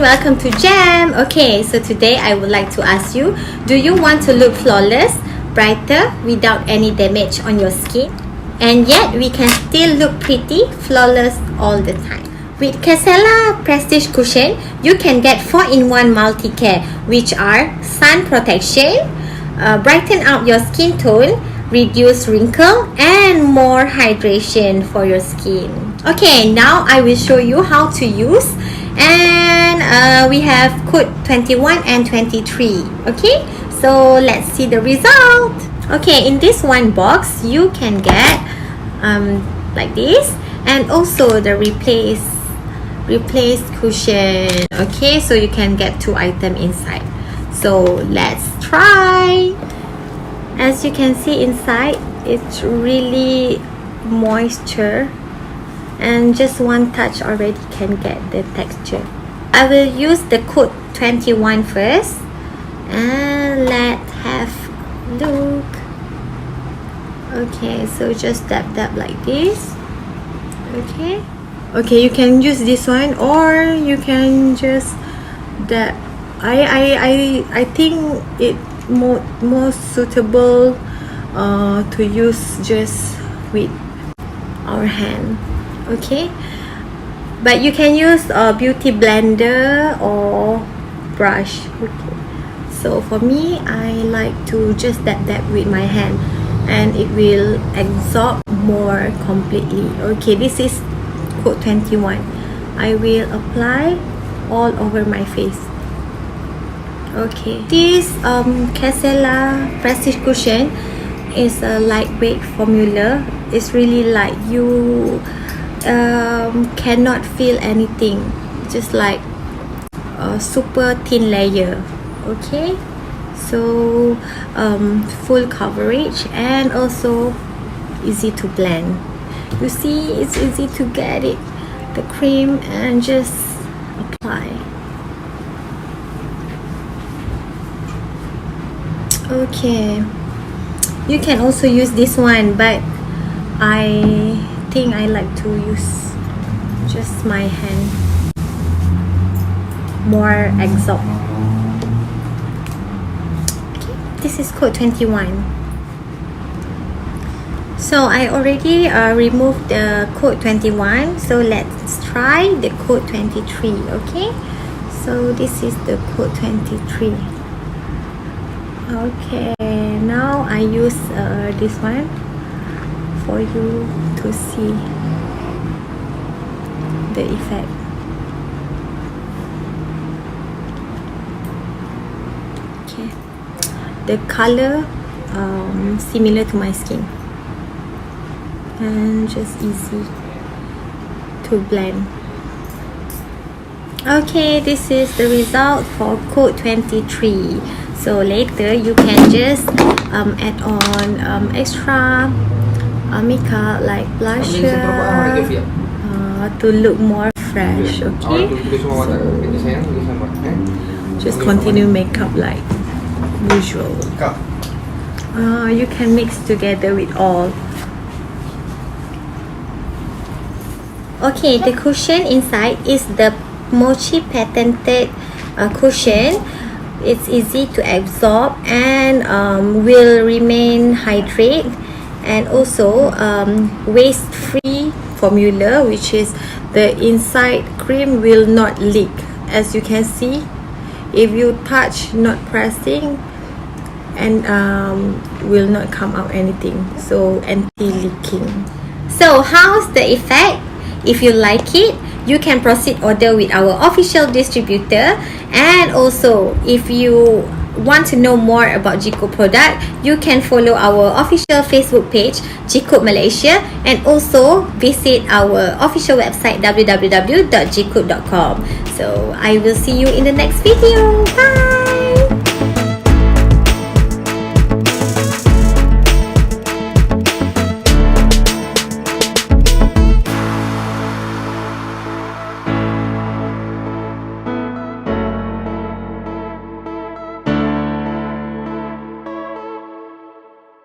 welcome to Jam. Okay, so today I would like to ask you, do you want to look flawless, brighter, without any damage on your skin? And yet we can still look pretty, flawless all the time. With CARECELLA Prestige Cushion, you can get 4-in-1 multi-care, which are sun protection, brighten up your skin tone, reduce wrinkle, and more hydration for your skin. Okay, now I will show you how to use, and we have code 21 and 23. Okay, so let's see the result. Okay, in this one box you can get like this, and also the replace cushion. Okay, so you can get 2 items inside. So let's try. As you can see inside, it's really moisture, and just one touch already can get the texture. I will use the code 21 first, and let's have a look. Okay, so just dab like this. Okay, you can use this one, or you can just dab. I think it more suitable to use just with our hand. Okay, but you can use a beauty blender or brush. Okay, so for me, I like to just dab with my hand, and it will absorb more completely. Okay, this is code 21. I will apply all over my face. Okay, this CARECELLA Prestige Cushion is a lightweight formula. It's really light. You cannot feel anything, just like a super thin layer. Okay, so full coverage, and also easy to blend. You see, it's easy to get it, the cream, and just apply. Okay, you can also use this one, but I think I like to use just my hand, more absorb. Okay, this is code 21. So I already removed the code 21, so let's try the code 23. Okay, so this is the code 23. Okay, now I use this one for you to see the effect. Okay, the color similar to my skin, and just easy to blend. Okay, this is the result for code 23. So later you can just add on extra makeup like blusher to look more fresh. Okay, so just continue makeup like usual. You can mix together with all. Okay, the cushion inside is the Mochi patented cushion. It's easy to absorb, and will remain hydrated, and also waste-free formula, which is the inside cream will not leak. As you can see, if you touch, not pressing, and will not come out anything, so anti-leaking. So how's the effect? If you like it, you can proceed order with our official distributor. And also, if you want to know more about Gcoop product, you can follow our official Facebook page, Gcoop Malaysia, and also visit our official website, www.gcoop.com. So I will see you in the next video. Bye!